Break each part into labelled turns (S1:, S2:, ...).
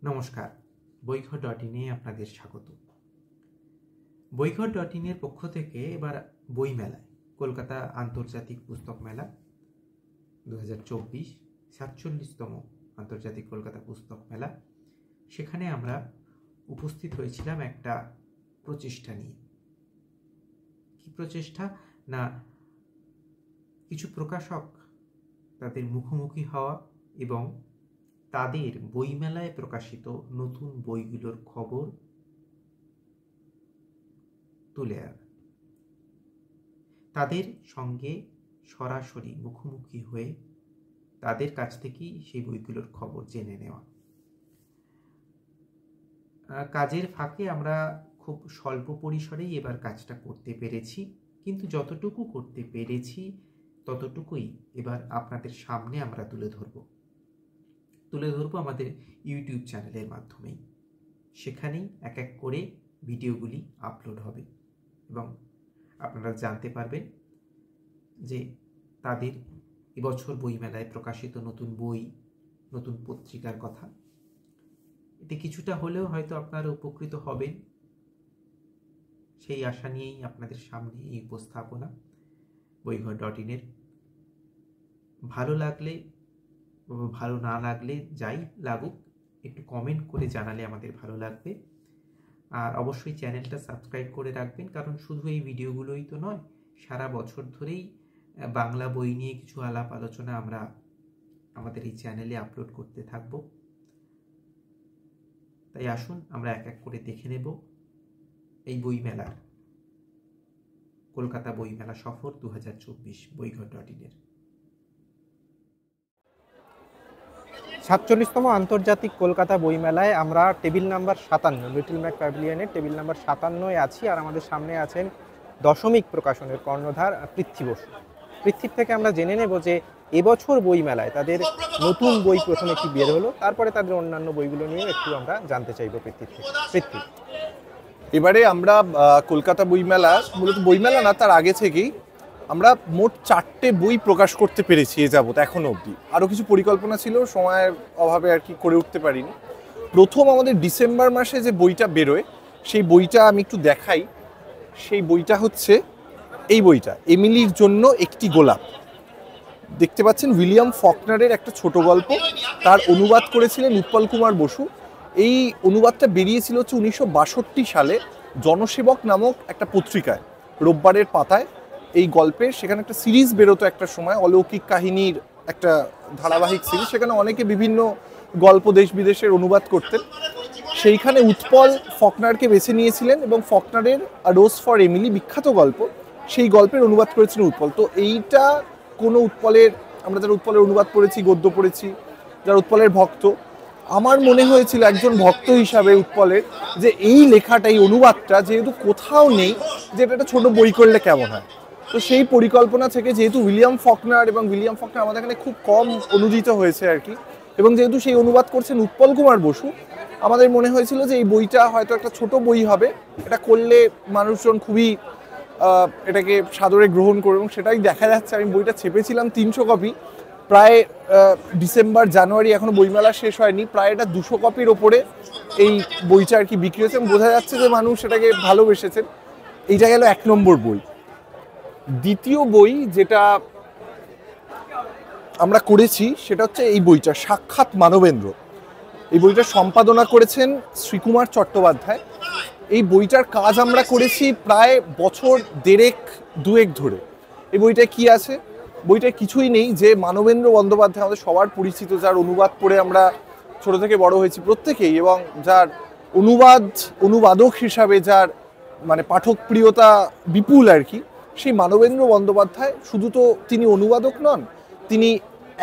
S1: নমস্কার, বইঘর.in আপনাদের স্বাগত। বইঘর.in পক্ষ থেকে এবার বই মেলায় কলকাতা আন্তর্জাতিক পুস্তক মেলা 2024 47তম আন্তর্জাতিক কলকাতা পুস্তক মেলা, সেখানে আমরা উপস্থিত হয়েছিলাম একটা প্রচেষ্টা নিয়ে। কি প্রচেষ্টা না, কিছু প্রকাশক তাদের মুখোমুখি হওয়া এবং তাদের বইমেলায় প্রকাশিত নতুন বইগুলোর খবর তুলে আনা, তাদের সঙ্গে সরাসরি মুখোমুখি হয়ে তাদের কাছ থেকেই সেই বইগুলোর খবর জেনে নেওয়া। কাজের ফাঁকে আমরা খুব স্বল্প পরিসরেই এবার কাজটা করতে পেরেছি, কিন্তু যতটুকু করতে পেরেছি ততটুকুই এবার আপনাদের সামনে আমরা তুলে ধরবো আমাদের ইউটিউব চ্যানেলের মাধ্যমেই। সেখানেই এক এক করে ভিডিওগুলি আপলোড হবে এবং আপনারা জানতে পারবেন যে তাদের এবছর বইমেলায় প্রকাশিত নতুন বই, নতুন পত্রিকার কথা। এতে কিছুটা হলেও হয়তো আপনারা উপকৃত হবেন, সেই আশা নিয়েই আপনাদের সামনে এই উপস্থাপনা বইঘর.in। ভালো লাগলে, ভালো না লাগলে যাই লাগুক, একটু কমেন্ট করে জানালে আমাদের ভালো লাগবে। আর অবশ্যই চ্যানেলটা সাবস্ক্রাইব করে রাখবেন, কারণ শুধু এই ভিডিওগুলোই তো নয়, সারা বছর ধরেই বাংলা বই নিয়ে কিছু আলাপ আলোচনা আমরা আমাদের এই চ্যানেলে আপলোড করতে থাকব। তাই আসুন আমরা এক এক করে দেখে নেব এই বইমেলার, কলকাতা বইমেলা সফর 2024 বইঘর.in।
S2: 47তম আন্তর্জাতিক কলকাতা বইমেলায় আমরা টেবিল নাম্বার 57 লিটল ম্যাক প্যাভিলিয়নের টেবিল নাম্বার 57-এ আছি। আর আমাদের সামনে আছেন দশমিক প্রকাশনের কর্ণধার পৃথ্বী বসু। পৃথ্বীর থেকে আমরা জেনে নেব যে এবছর বইমেলায় তাদের নতুন বই প্রথমে কি বের হলো, তারপরে তাদের অন্যান্য বইগুলো নিয়ে একটু আমরা জানতে চাইব পৃথ্বীর থেকে। পৃথ্বী,
S3: এবারে আমরা কলকাতা বইমেলা, মূলত বইমেলা না, তার আগে থেকেই আমরা মোট 4টে বই প্রকাশ করতে পেরেছি এ যাবত এখনো অবধি। আরও কিছু পরিকল্পনা ছিল, সময়ের অভাবে আর কি করে উঠতে পারিনি। প্রথম আমাদের ডিসেম্বর মাসে যে বইটা বেরোয়, সেই বইটা আমি একটু দেখাই। সেই বইটা হচ্ছে এই বইটা, এমিলির জন্য একটি গোলাপ। দেখতে পাচ্ছেন উইলিয়াম ফকনারের একটা ছোট গল্প, তার অনুবাদ করেছিলেন উৎপল কুমার বসু। এই অনুবাদটা বেরিয়েছিল হচ্ছে 1962 সালে জনসেবক নামক একটা পত্রিকায়, রোববারের পাতায়। এই গল্পের সেখানে একটা সিরিজ বেরোতো একটা সময়, অলৌকিক কাহিনীর একটা ধারাবাহিক সিরিজ, সেখানে অনেকে বিভিন্ন গল্প দেশ বিদেশের অনুবাদ করতেন। সেইখানে উৎপল ফকনারকে বেছে নিয়েছিলেন এবং ফকনারের রোজ ফর এমিলি বিখ্যাত গল্প, সেই গল্পের অনুবাদ করেছিলেন উৎপল। তো এইটা কোনো উৎপলের, আমরা যারা উৎপলের অনুবাদ পড়েছি, গদ্য পড়েছি, যারা উৎপলের ভক্ত, আমার মনে হয়েছিল একজন ভক্ত হিসাবে উৎপলের, যে এই লেখাটা, এই অনুবাদটা যেহেতু কোথাও নেই, যে এটা একটা ছোটো বই করলে কেমন হয়। তো সেই পরিকল্পনা থেকে, যেহেতু উইলিয়াম ফকনার আমাদের এখানে খুব কম অনুদিত হয়েছে আর কি, এবং যেহেতু সেই অনুবাদ করছেন উৎপল কুমার বসু, আমাদের মনে হয়েছিল যে এই বইটা হয়তো একটা ছোট বই হবে, এটা করলে মানুষজন খুবই এটাকে সাদরে গ্রহণ করবে, এবং সেটাই দেখা যাচ্ছে। আমি বইটা ছেপেছিলাম 300 কপি, প্রায় ডিসেম্বর জানুয়ারি এখনো বইমেলা শেষ হয়নি, প্রায় এটা 200 কপির ওপরে এই বইটা আর কি বিক্রি হয়েছে, বোঝা যাচ্ছে যে মানুষ এটাকে ভালোবেসেছেন। এইটা গেল 1 নম্বর বই। দ্বিতীয় বই যেটা আমরা করেছি সেটা হচ্ছে এই বইটা, সাক্ষাৎ মানবেন্দ্র। এই বইটা সম্পাদনা করেছেন শ্রীকুমার চট্টোপাধ্যায়। এই বইটার কাজ আমরা করেছি প্রায় বছর 1.5-2 ধরে। এই বইটা কি আছে? বইটার কিছুই নেই, যে মানবেন্দ্র বন্দ্যোপাধ্যায় আমাদের সবার পরিচিত, যার অনুবাদ পড়ে আমরা ছোট থেকে বড় হয়েছি প্রত্যেকেই, এবং যার অনুবাদক হিসাবে যার মানে পাঠক প্রিয়তা বিপুল আর কি, সেই মানবেন্দ্র বন্দ্যোপাধ্যায় শুধু তো তিনি অনুবাদক নন, তিনি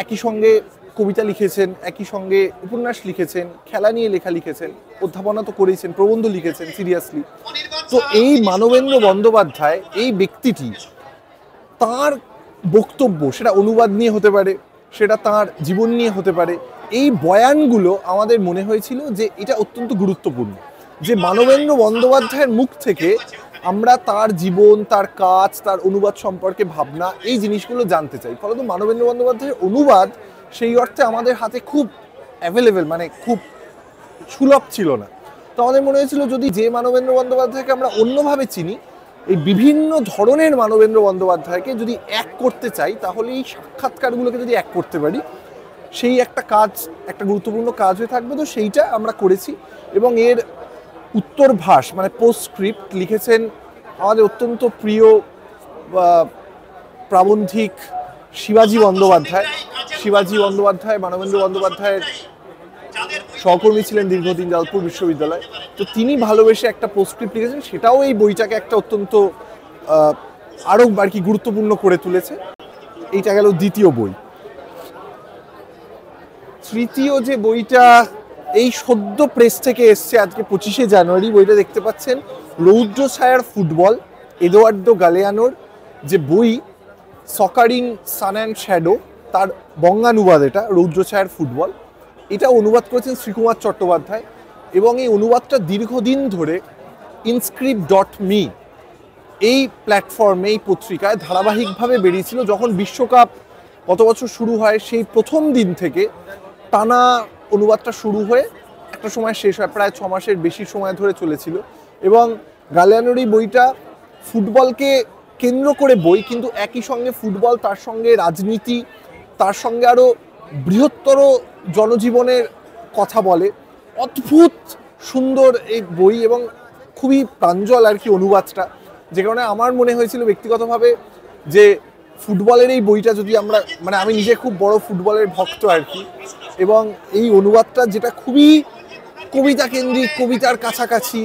S3: একই সঙ্গে কবিতা লিখেছেন, একই সঙ্গে উপন্যাস লিখেছেন, খেলা নিয়ে লেখা লিখেছেন, অধ্যাপনা তো করেছেন, প্রবন্ধ লিখেছেন সিরিয়াসলি। তো এই মানবেন্দ্র বন্দ্যোপাধ্যায়, এই ব্যক্তিটি, তার বক্তব্য, সেটা অনুবাদ নিয়ে হতে পারে, সেটা তার জীবন নিয়ে হতে পারে, এই বয়ানগুলো আমাদের মনে হয়েছিল যে এটা অত্যন্ত গুরুত্বপূর্ণ, যে মানবেন্দ্র বন্দ্যোপাধ্যায়ের মুখ থেকে আমরা তার জীবন, তার কাজ, তার অনুবাদ সম্পর্কে ভাবনা, এই জিনিসগুলো জানতে চাই। ফলত মানবেন্দ্র বন্দ্যোপাধ্যায়ের অনুবাদ সেই অর্থে আমাদের হাতে খুব অ্যাভেলেবেল, মানে খুব সুলভ ছিল না। তো আমাদের মনে হয়েছিল যদি যে মানবেন্দ্র বন্দ্যোপাধ্যায়কে আমরা অন্যভাবে চিনি, এই বিভিন্ন ধরনের মানবেন্দ্র বন্দ্যোপাধ্যায়কে যদি এক করতে চাই, তাহলে এই সাক্ষাৎকারগুলোকে যদি এক করতে পারি, সেই একটা কাজ, একটা গুরুত্বপূর্ণ কাজ হয়ে থাকবে। তো সেইটা আমরা করেছি এবং এর উত্তরভাষ মানে পোস্টস্ক্রিপ্ট লিখেছেন আমাদের অত্যন্ত প্রিয় প্রাবন্ধিক শিবাজী বন্দ্যোপাধ্যায়। শিবাজী বন্দ্যোপাধ্যায় মানবেন্দ্র বন্দ্যোপাধ্যায়ের সহকর্মী ছিলেন দীর্ঘদিন যাদবপুর বিশ্ববিদ্যালয়। তো তিনি ভালোবেসে একটা পোস্টস্ক্রিপ্ট লিখেছেন, সেটাও এই বইটাকে একটা অত্যন্ত আরও আর কি গুরুত্বপূর্ণ করে তুলেছে। এইটা গেল দ্বিতীয় বই। তৃতীয় যে বইটা এই সদ্য প্রেস থেকে এসছে আজকে 25শে জানুয়ারি, বইটা দেখতে পাচ্ছেন রৌদ্র ছায়ার ফুটবল, এদোয়ার্ডো গালেয়ানোর যে বই সকার ইন সান অ্যান্ড শ্যাডো, তার বঙ্গানুবাদ এটা রৌদ্র ছায়ার ফুটবল। এটা অনুবাদ করেছেন শ্রীকুমার চট্টোপাধ্যায় এবং এই অনুবাদটা দীর্ঘদিন ধরে inscript.me এই প্ল্যাটফর্মে, এই পত্রিকায় ধারাবাহিকভাবে বেরিয়েছিল। যখন বিশ্বকাপ গত বছর শুরু হয় সেই প্রথম দিন থেকে টানা অনুবাদটা শুরু হয়ে একটা সময় শেষ হয়, প্রায় 6 মাসের বেশি সময় ধরে চলেছিল। এবং গালেয়ানোর এই বইটা ফুটবলকে কেন্দ্র করে বই, কিন্তু একই সঙ্গে ফুটবল, তার সঙ্গে রাজনীতি, তার সঙ্গে আরও বৃহত্তর জনজীবনের কথা বলে। অদ্ভুত সুন্দর এই বই এবং খুবই প্রাঞ্জল আর কি অনুবাদটা, যে কারণে আমার মনে হয়েছিল ব্যক্তিগতভাবে যে ফুটবলের এই বইটা যদি আমরা, মানে আমি নিজে খুব বড় ফুটবলের ভক্ত আর কি, এবং এই অনুবাদটা যেটা খুবই কবিতা কেন্দ্রিক, কবিতার কাছাকাছি,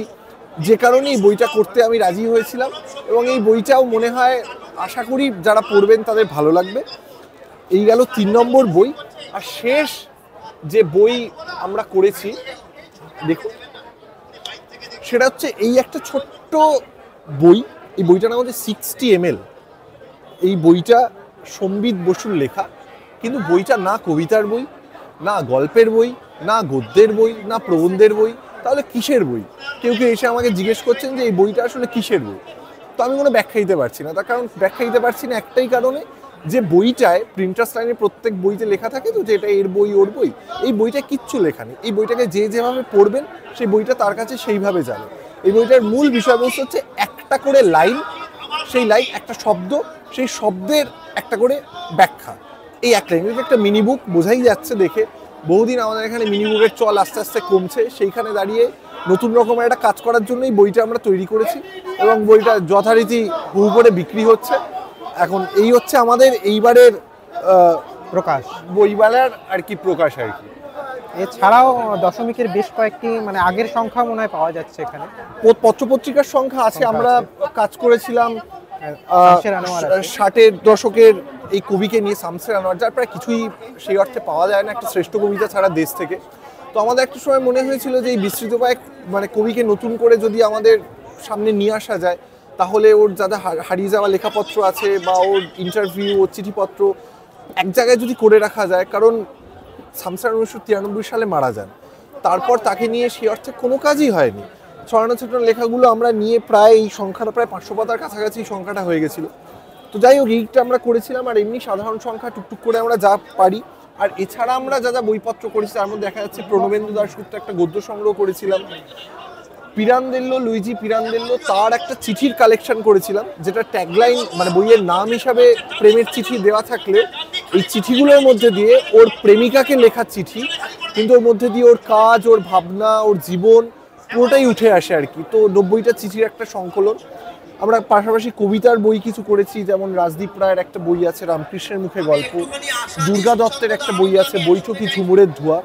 S3: যে কারণে এই বইটা করতে আমি রাজি হয়েছিলাম। এবং এই বইটাও মনে হয়, আশা করি যারা পড়বেন তাদের ভালো লাগবে। এই গেল 3 নম্বর বই। আর শেষ যে বই আমরা করেছি দেখুন, সেটা হচ্ছে এই একটা ছোট্ট বই। এই বইটার নাম হচ্ছে 60 ml। এই বইটা সম্বিত বসুর লেখা, কিন্তু বইটা না কবিতার বই, না গল্পের বই, না গদ্যের বই, না প্রবন্ধের বই। তাহলে কিসের বই? কেউ কেউ এসে আমাকে জিজ্ঞেস করছেন যে এই বইটা আসলে কিসের বই। তো আমি কোনো ব্যাখ্যা দিতে পারছি না। তার কারণ ব্যাখ্যা দিতে পারছি না একটাই কারণে, যে বইটায় প্রিন্টার্স লাইনে প্রত্যেক বইতে লেখা থাকে তো যে এটা এর বই, ওর বই। এই বইটা কিচ্ছু লেখা নেই। এই বইটাকে যে যেভাবে পড়বেন সেই বইটা তার কাছে সেইভাবে যাবে। এই বইটার মূল বিষয়বস্তু হচ্ছে একটা করে লাইন, সেই লাইন একটা শব্দ, সেই শব্দের একটা করে ব্যাখ্যা। এই এক লাইন, এটা একটা মিনি বুক, বোঝাই যাচ্ছে দেখে। বহুদিন আমাদের এখানে মিনি বুকের চল আস্তে আস্তে কমছে, সেইখানে দাঁড়িয়ে নতুন রকমের একটা কাজ করার জন্যই বইটা আমরা তৈরি করেছি এবং বইটা যথারীতি হু করে বিক্রি হচ্ছে। এখন এই হচ্ছে আমাদের এইবারের
S2: প্রকাশ,
S3: বইমেলার আর কি প্রকাশ আর কি।
S2: এছাড়াও দশমিকের বেশ কয়েকটি মানে আগের সংখ্যা মনে হয় পাওয়া যাচ্ছে এখানে,
S3: পত্রপত্রিকার সংখ্যা আছে। আমরা কাজ করেছিলাম
S2: শামসের আনোয়ার আছে।
S3: 60-এর দশকের এই কবিকে নিয়ে, শামসের আনোয়ার, যার প্রায় কিছুই সেই অর্থে পাওয়া যায় না একটা শ্রেষ্ঠ কবিতা ছাড়া দেশ থেকে। তো আমাদের একটা সময় মনে হয়েছিল যে এই বিস্তৃত কয়েক মানে কবিকে নতুন করে যদি আমাদের সামনে নিয়ে আসা যায়, তাহলে ওর যারা হারিয়ে যাওয়া লেখাপত্র আছে বা ওর ইন্টারভিউ, ওর চিঠিপত্র এক জায়গায় যদি করে রাখা যায়। কারণ শামসের 1993 সালে মারা যান, তারপর তাকে নিয়ে সেই অর্থে কোনো কাজই হয়নি। ছড়ানো ছোটানো লেখাগুলো আমরা নিয়ে প্রায় এই সংখ্যাটা প্রায় 500 পাতার কাছাকাছি সংখ্যাটা হয়ে গেছিলো। তো যাই হোক, এইটা আমরা করেছিলাম। আর এমনি সাধারণ সংখ্যা টুকটুক করে আমরা যা পারি। আর এছাড়া আমরা যা যা বইপত্র করেছি তার মধ্যে দেখা যাচ্ছে প্রণবেন্দু দাশগুপ্ত একটা গদ্য সংগ্রহ করেছিলাম, পিরান্দেল্লো, লুইজি পিরান্দেল্লো তার একটা চিঠির কালেকশন করেছিলাম, যেটা ট্যাগলাইন মানে বইয়ের নাম হিসাবে প্রেমের চিঠি দেওয়া থাকলেও এই চিঠিগুলোর মধ্যে দিয়ে ওর প্রেমিকাকে লেখা চিঠি, কিন্তু ওর মধ্যে দিয়ে ওর কাজ, ওর ভাবনা, ওর জীবন পুরোটাই উঠে আসে আর কি। তো 90টা চিঠির একটা সংকলন। আমরা পাশাপাশি কবিতার বই কিছু করেছি, যেমন রাজদীপ রায়ের একটা বই আছে রামকৃষ্ণের মুখে গল্প, দুর্গা দত্তের একটা বই আছে বৈঠকি ঝুমুরের ধোয়া।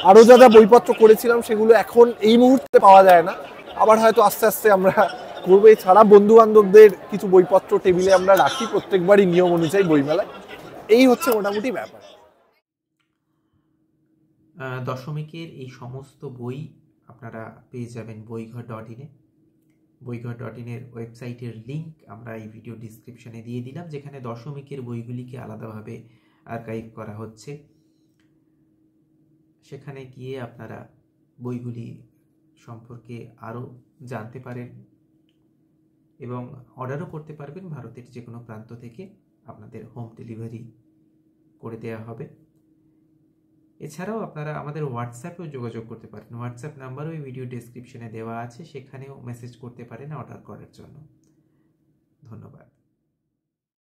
S3: আরও যা যা বইপত্র করেছিলাম সেগুলো এখন এই মুহূর্তে পাওয়া যায় না, আবার হয়তো আস্তে আস্তে আমরা করবো। এছাড়া বন্ধু বান্ধবদের কিছু বইপত্র টেবিলে আমরা রাখি প্রত্যেকবারই নিয়ম অনুযায়ী বইমেলায়। এই হচ্ছে মোটামুটি ব্যাপার।
S1: দশমিকের এই সমস্ত বই আপনারা পেয়ে যাবেন বইঘর.in-এ। বইঘর.in-এর ওয়েবসাইটের লিঙ্ক আমরা এই ভিডিও ডিসক্রিপশনে দিয়ে দিলাম, যেখানে দশমিকের বইগুলিকে আলাদাভাবে আর্কাইভ করা হচ্ছে। সেখানে গিয়ে আপনারা বইগুলি সম্পর্কে আরও জানতে পারেন এবং অর্ডারও করতে পারবেন। ভারতের যে কোনো প্রান্ত থেকে আপনাদের হোম ডেলিভারি করে দেওয়া হবে। এছাড়াও আপনারা আমাদের হোয়াটসঅ্যাপেও যোগাযোগ করতে পারেন। হোয়াটসঅ্যাপ নাম্বারও এই ভিডিও ডেসক্রিপশনে দেওয়া আছে, সেখানেও মেসেজ করতে পারেন অর্ডার করার জন্য। ধন্যবাদ।